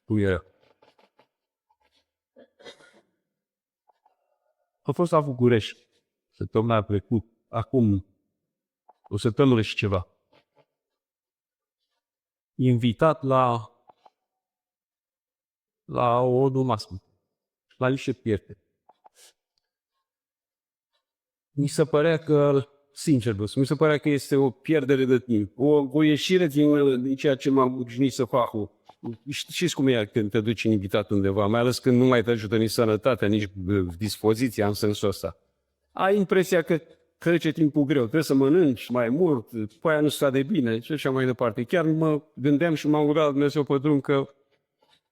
Cum era. Am fost la București săptămâna trecută, acum o săptămână și ceva. Invitat la o numască, la niște prieteni. Mi se părea că, sincer, mi se părea că este o pierdere de timp, o ieșire din ceea ce m-am obișnuit să fac. Știți cum e când te duci invitat undeva, mai ales când nu mai te ajută nici sănătatea, nici dispoziția în sensul ăsta. Ai impresia că trece timpul greu, trebuie să mănânci mai mult, după aia nu sta de bine și așa mai departe. Chiar mă gândeam și m-am rugat Dumnezeu pe drum că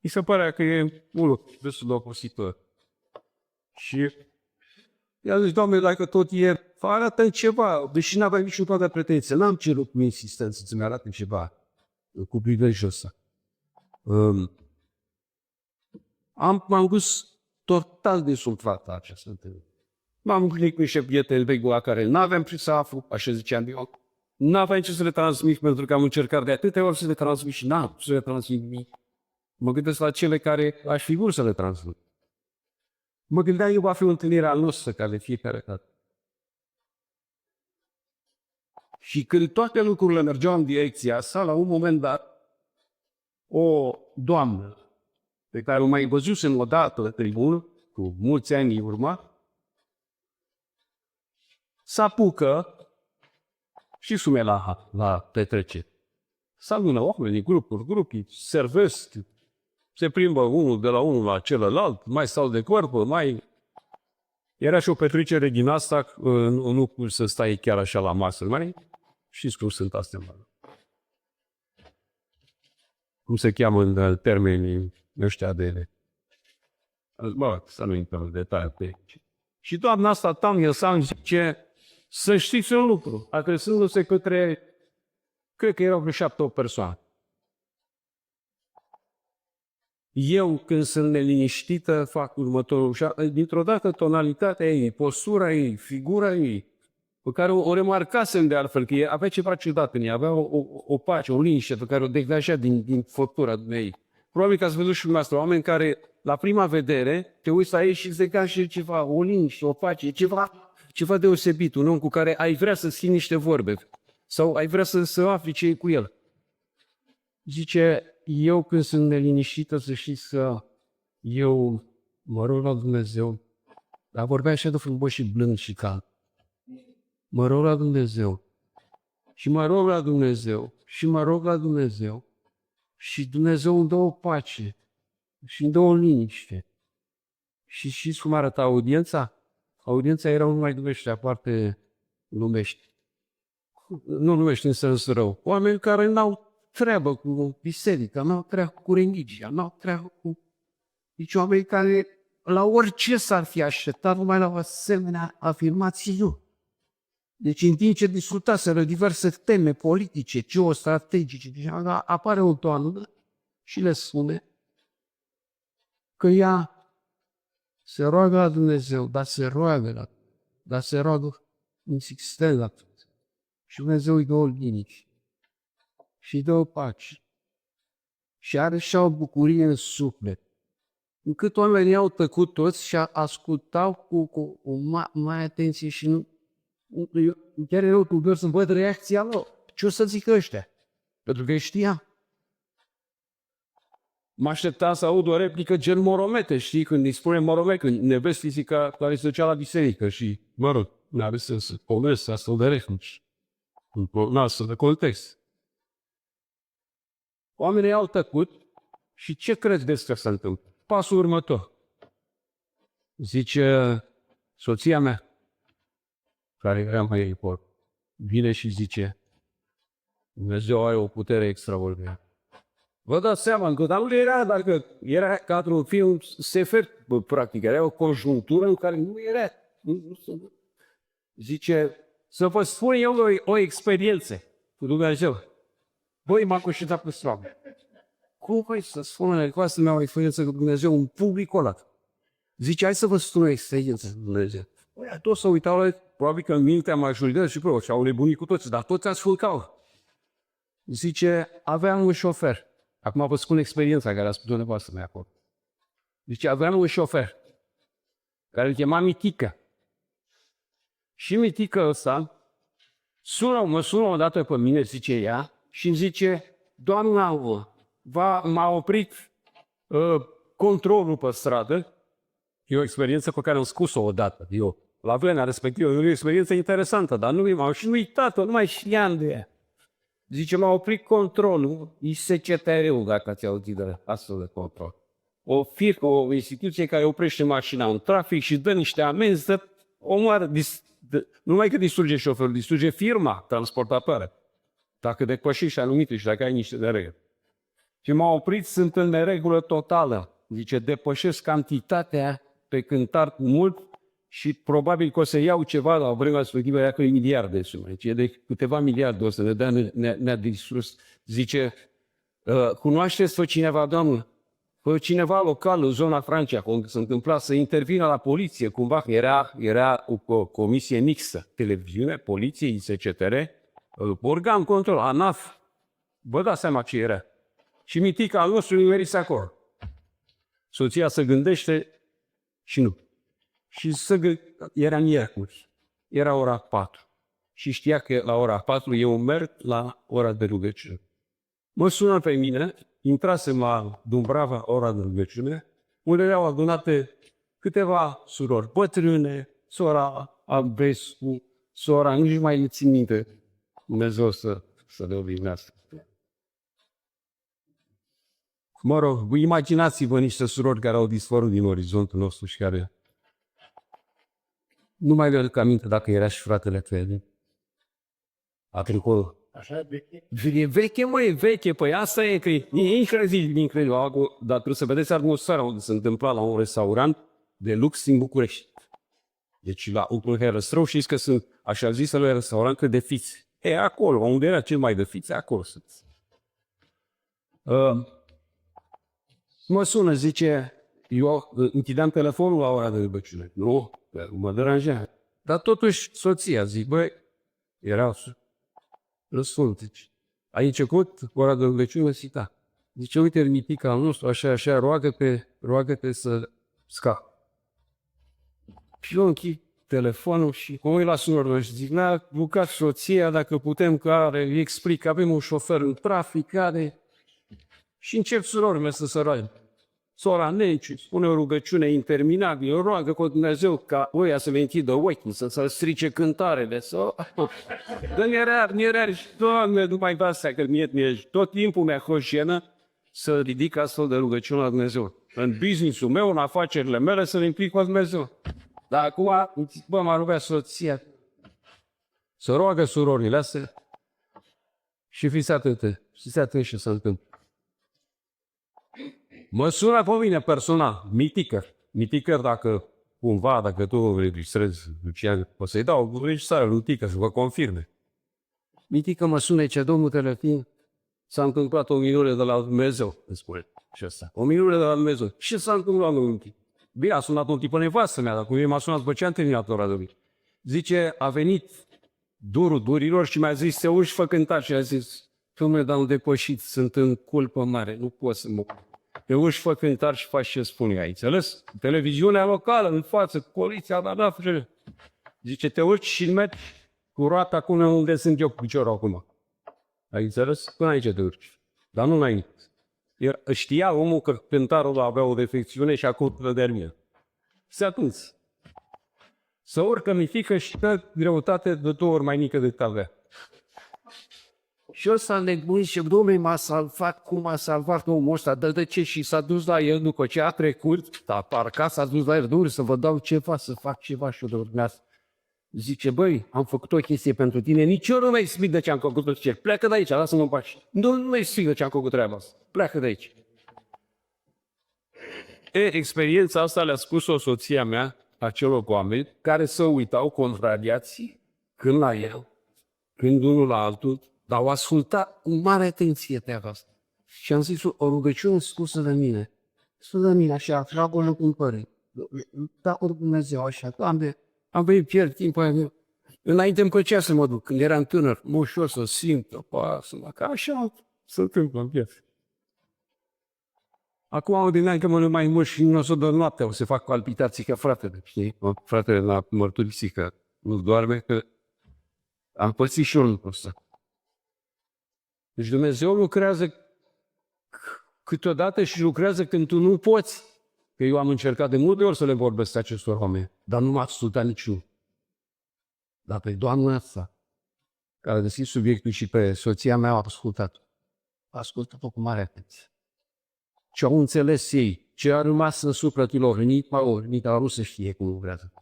mi se părea că e unul destul de obositor. Și i-a zis, Doamne, dacă tot e, arată ceva, deși n-aveam niciun fel de pretenție. N-am cerut cu insistență să-mi arate ceva cu prilejul ăsta. M-am dus total desumflat la această întâlnire. M-am întâlnit cu niște prieteni vechi la care n-aveam ce să aflu, așa ziceam eu. N-aveam ce să le transmit pentru că am încercat de atâtea ori să le transmit și n-am să le transmit nimic. Mă gândesc la cele care aș fi vrut să le transmit. Mă gândeam eu va fi o întâlnire a noastră ca de fiecare dată. Și când toate lucrurile mergeau în direcția asta, la un moment dat, o doamnă pe care o mai văzusem odată la tribună, cu mulți ani în urmă, s-apucă și sume la petrecere. S-adună oameni din grupuri, servesc, se plimbă unul de la unul la celălalt, mai stau de corbă, mai... Era și o petrecere din asta, nu cum să stai chiar așa la masă, mai știți cum sunt astea, mă. Cum se cheamă în termenii ăștia de ele. Mă, să nu intrăm în detalii pe aici. Și doamna asta, Tania San, zice, să știți un lucru, adresându-se către, cred că erau vreo 7-8 persoane. Eu, când sunt neliniștită, fac următorul. Și dintr-o dată, tonalitatea ei, postura ei, figura ei, pe care o remarcasem de altfel, că avea ceva ciudat în ea, avea o pace, o liniște pe care o degaja din făptura ei. Probabil că ați văzut și dumneavoastră oameni care, la prima vedere, te uiți la ei și îți degaje ceva, o liniște, o pace, ceva deosebit, un om cu care ai vrea să schimbi niște vorbe sau ai vrea să afli ce e cu el. Zice, eu când sunt neliniștită, să știți că eu mă rog la Dumnezeu, dar vorbea așa de frumos și blând și cald. Mă rog la Dumnezeu și mă rog la Dumnezeu și mă rog la Dumnezeu și Dumnezeu îmi dă o pace și îmi dă o liniște. Și știți cum arăta audiența? Audiența erau numai dumnești, aparte lumești. Nu lumești în sens rău. Oameni care n-au treabă cu biserica, n-au treabă cu religia, n-au treabă cu... Deci oameni care la orice s-ar fi așteptat, numai la o asemenea afirmații nu. Deci în timp ce discutaseră diverse teme politice, geostrategice, deci apare o doamnă și le spune că ea se roagă la Dumnezeu, dar se roagă insistent la Dumnezeu. Și Dumnezeu îi dă o liniște și îi dă o pace și are și o bucurie în suflet. Încât oamenii au tăcut toți și ascultau cu mai atenție și nu... Chiar erau curioși să văd reacția lor. Ce o să zică ăștia? Pentru că știa. Mă așteptam să aud o replică gen Moromete, știi? Când îi spune Moromete, când ne vezi fizica care se ducea la biserică și, mă rog, n-are sens să povesti asta de refugi. În astfel de context. Oamenii au tăcut și ce credeți că se întâmplă? Pasul următor. Zice soția mea, care era mai ei por, vine și zice, Dumnezeu are o putere extraordinară. Vă dați seama, că nu era, dacă era ca într-un film SF, practic, era o conjunctură în care nu era. Zice, să vă spun eu o experiență cu Dumnezeu. Băi, m-am conștiințat pe stradă. Cum voi să spun în ecoasă mea o experiență cu Dumnezeu, un public ăla? Zice, hai să vă spun o experiență cu Dumnezeu. Băi, toți să uitau la, probabil că în mintea majorității și și au nebunit cu toți, dar toți ascultau. Zice, aveam un șofer. Acum vă spun experiența care a spus dumneavoastră mea acolo. Deci aveam un șofer care îl chema Mitică. Și Mitică ăsta mă sună odată pe mine, zice ea, și îmi zice, doamna, m-a oprit controlul pe stradă. E o experiență pe care am spus-o odată. Eu, la vremea respectivă, e o experiență interesantă, dar nu m-am și uitat-o, nu mai știam de ea. Zice, m-a oprit controlul, ISCTR-ul, dacă ați auzit de astfel de control. O firmă, o instituție care oprește mașina în trafic și dă niște amenzi, omoară, numai că distruge șoferul, distruge firma transportatoare. Dacă depășești anumite și dacă ai niște nereguli. Și m-a oprit, sunt în neregulă totală. Zice, depășesc cantitatea pe cântar cu mult și probabil că o să iau ceva la vremea respectivă, era că e miliarde de sume. Deci de câteva miliarde o să ne dea, ne-a distrus. Zice, cunoașteți pe cineva, doamnă? Pe cineva local în zona Francia, unde se întâmpla să intervină la poliție, cumva, era o comisie mixtă, televiziune, poliție, ISCTR, organ control, ANAF. Vă dați seama ce era. Și Mitica al nostru nimerise acolo. Soția se gândește și nu. Și era miercuri. Era ora 4. Și știa că la ora 4 eu merg la ora de rugăciune. Mă sună pe mine, intrasem la Dumbrava, ora de rugăciune, unde erau adunate câteva surori bătrâne, sora Albescu, sora, nici mai le țin minte, Dumnezeu să le odihnească. Mă rog, imaginați-vă niște surori care au dispărut din orizontul nostru și care nu mai le aduc aminte dacă era și fratele Fede. A trecut. Așa veche? E veche, mă, e veche, păi asta e că e incredibil, dar trebuie să vedeți atmosfera unde se întâmpla la un restaurant de lux din București. Deci la un Herăstrău, știți că sunt așa zisele restaurante de fiți. E acolo, unde era cel mai de fiți, acolo sunt. Mă sună, zice, eu închideam telefonul la ora de rugăciune. Nu, mă deranja. Dar totuși soția, zic, băi, era răspuns, deci, ai început ora de rugăciune, zic, da. Zice, uite, Mitica al nostru, așa, roagă-te să scapi. Și eu închid telefonul și mă uit la sunorul meu și zic, n-a rugat soția dacă putem, îi explic că avem un șofer în trafic, care... Și încep surorile mele să se roage. Sora Neci spune o rugăciune interminabilă, roagă cu Dumnezeu ca oia să le închidă ochii, să strice cântarele, să... Dar mi-era și, Doamne, nu mai dați seama că mie tot timpul mi-a fost jenă să ridic astfel de rugăciune la Dumnezeu. În business-ul meu, în afacerile mele, să le implic cu Dumnezeu. Dar acum, bă, m-a rugat soția să roagă surorile astea și fiți atenți și să întâmplă. Mă sună pe mine personal, Mitică, dacă tu îl registrezi, Lucian, o să-i dau o registrare lui Mitică să vă confirme. Mitică mă sună, ce domnul Telefin, s-a întâmplat o minune de la Dumnezeu, îmi spune și ăsta. O minune de la Dumnezeu. Ce s-a întâmplat, domnul Mitică? Bine, a sunat un tip pe nevastă mea, dar cu mine m-a sunat după ce am terminat ora de mine. Zice, a venit durul durilor și mi-a zis, se uși fă cântar și a zis, domnule, dar am depășit, sunt în culpă mare, nu pot să mă... Te uși fă cântar și faci ce spun eu, ai înțeles? Televiziunea locală, în față, poliția, dar zice, te urci și mergi cu roata acum unde sunt eu cu piciorul acum. Ai înțeles? Până aici te urci. Dar nu înainte. Știa omul că cântarul avea o defecțiune și acum te dermie. Se atunci. Să urcă Mifică și dă greutate de 2 ori mai mică decât avea. Și ăsta nebunit și Domnul m-a salvat, cum a salvat omul ăsta, de ce? Și s-a dus la el după ce a trecut, a parcat, s-a dus la el, Domnule, să vă dau ceva, să fac ceva și eu de zice, băi, am făcut o chestie pentru tine, nici eu nu mai explic de ce am făcut-o. Zice, pleacă de aici, lasă-mă în pace. Nu mai explic de ce am făcut treaba asta, pleacă de aici. Experiența asta le-a spus-o soția mea, acelor oameni care se uitau contrariații când la el, când unul la altul, dar au ascultat cu mare atenție treaba asta. Și am zis, o rugăciune spusă de mine. Spusă de mine, așa, tragul în cumpări. Da, cu Dumnezeu, așa. Am venit, pierd timpul aia. Înainte îmi plăcea să mă duc. Când eram tânăr, ușor să simt, să mă, că așa se întâmplă în viață. Acum mă gândeam că mănânc mai mult și nu o să dorm noaptea, o să fac palpitații ca fratele, știi? Fratele l-a mărturisit că nu doarme, că am pățit și eu lucrul ăsta. Deci Dumnezeu lucrează câteodată și lucrează când tu nu poți. Că eu am încercat de multe ori să le vorbesc acestor oameni, dar nu m-a ascultat niciunul. Dar pe doamna asta, care a găsit subiectul și pe soția mea, a ascultat. A ascultat-o cu mare atenție. Ce au înțeles ei, ce a rămas în sufletul lor, nici nu se știe cum lucrează.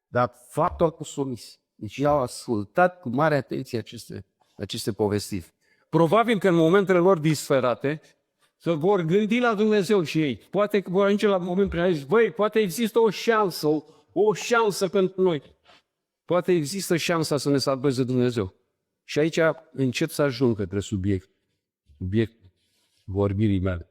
Dar faptul a fost omis. Deci ei au ascultat cu mare atenție aceste povestiri. Probabil că în momentele lor disperate, să vor gândi la Dumnezeu și ei. Poate că vor ajunge la momentul prin care zic, băi, poate există o șansă pentru noi. Poate există șansa să ne salveze Dumnezeu. Și aici încep să ajung către subiect vorbirii mele.